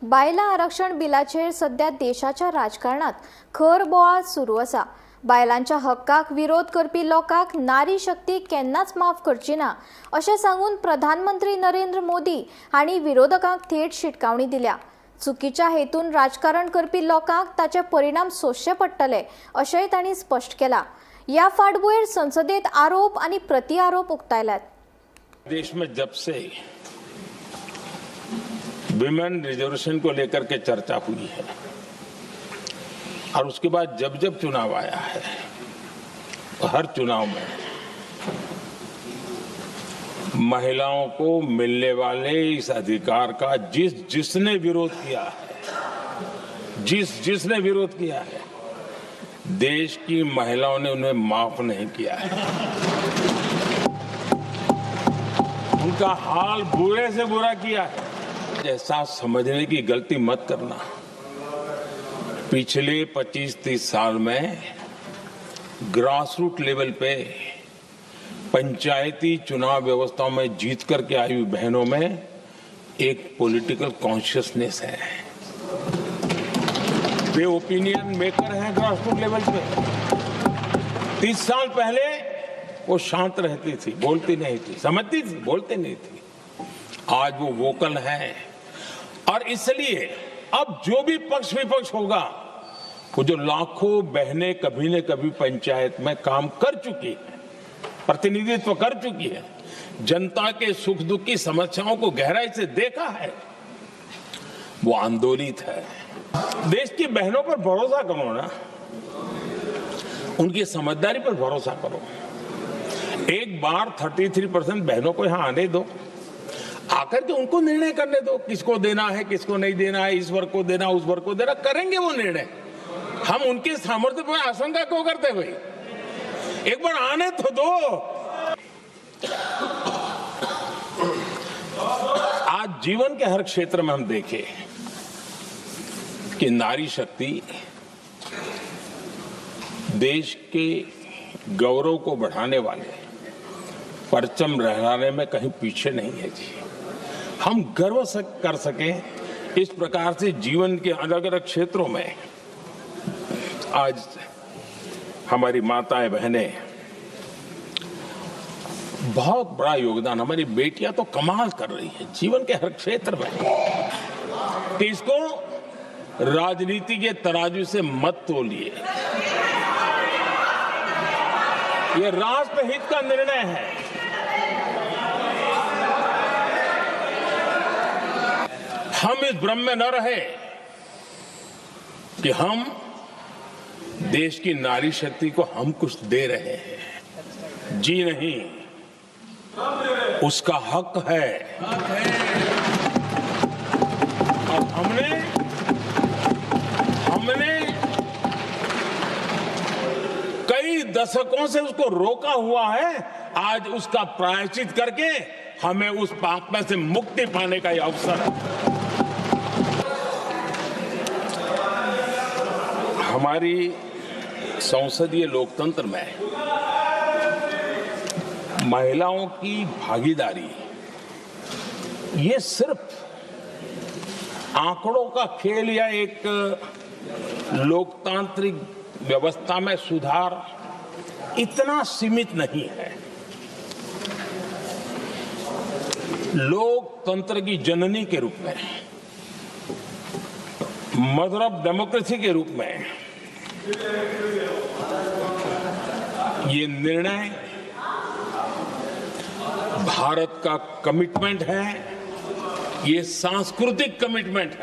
बायलां आरक्षण बिलाचेर सध्या देशाच्या राजकारणात खर बोवाळ सुरू आसा। बायलांच्या हक्काक विरोध करपी लोकांक नारी शक्ती केन्नाच माफ करची ना अशें सांगून प्रधानमंत्री नरेंद्र मोदी हांणी विरोधकांक थेट शिटकावणी दिल्या। चुकीच्या हेतून राजकारण करपी लोकांक ताचे परिणाम सोंसचे पडटले अशेंय तांणी स्पष्ट केला। या फाटभुंयेर संसदेत आरोप आनी प्रतिआरोप उक्तायल्यात। देश में जब से विमेन रिजर्वेशन को लेकर के चर्चा हुई है और उसके बाद जब जब चुनाव आया है तो हर चुनाव में महिलाओं को मिलने वाले इस अधिकार का जिसने विरोध किया है, जिसने विरोध किया है, देश की महिलाओं ने उन्हें माफ नहीं किया है। उनका हाल बुरे से बुरा किया है। ऐसा समझने की गलती मत करना। पिछले 25-30 साल में ग्रास रूट लेवल पे पंचायती चुनाव व्यवस्थाओं में जीत करके आई हुई बहनों में एक पॉलिटिकल कॉन्शियसनेस है। वे ओपिनियन मेकर हैं ग्रास रूट लेवल पे। 30 साल पहले वो शांत रहती थी, बोलती नहीं थी, समझती थी, बोलती नहीं थी। आज वो वोकल है और इसलिए अब जो भी पक्ष विपक्ष होगा, वो जो लाखों बहनें कभी न कभी पंचायत में काम कर चुकी है, प्रतिनिधित्व कर चुकी है, जनता के सुख दुख की समस्याओं को गहराई से देखा है, वो आंदोलित है। देश की बहनों पर भरोसा करो ना, उनकी समझदारी पर भरोसा करो। एक बार 33% बहनों को यहां आने दो, आकर के उनको निर्णय करने दो, किसको देना है, किसको नहीं देना है, इस वर्ग को देना, उस वर्ग को देना, करेंगे वो निर्णय। हम उनके सामर्थ्य पर आशंका क्यों करते भाई? एक बार आने तो दो। आज जीवन के हर क्षेत्र में हम देखें कि नारी शक्ति देश के गौरव को बढ़ाने वाले परचम लहराने में कहीं पीछे नहीं है जी। हम गर्व कर सकें इस प्रकार से जीवन के अलग अलग क्षेत्रों में आज हमारी माताएं बहनें बहुत बड़ा योगदान, हमारी बेटियां तो कमाल कर रही है जीवन के हर क्षेत्र में। कि इसको राजनीति के तराजू से मत तोलिए, ये राष्ट्रहित का निर्णय है। हम इस भ्रम में न रहे कि हम देश की नारी शक्ति को हम कुछ दे रहे हैं। जी नहीं, उसका हक है। और हमने कई दशकों से उसको रोका हुआ है। आज उसका प्रायश्चित करके हमें उस पाप में से मुक्ति पाने का यह अवसर है। हमारी संसदीय लोकतंत्र में महिलाओं की भागीदारी ये सिर्फ आंकड़ों का खेल या एक लोकतांत्रिक व्यवस्था में सुधार इतना सीमित नहीं है। लोकतंत्र की जननी के रूप में, मदर ऑफ डेमोक्रेसी के रूप में ये निर्णय भारत का कमिटमेंट है, ये सांस्कृतिक कमिटमेंट है।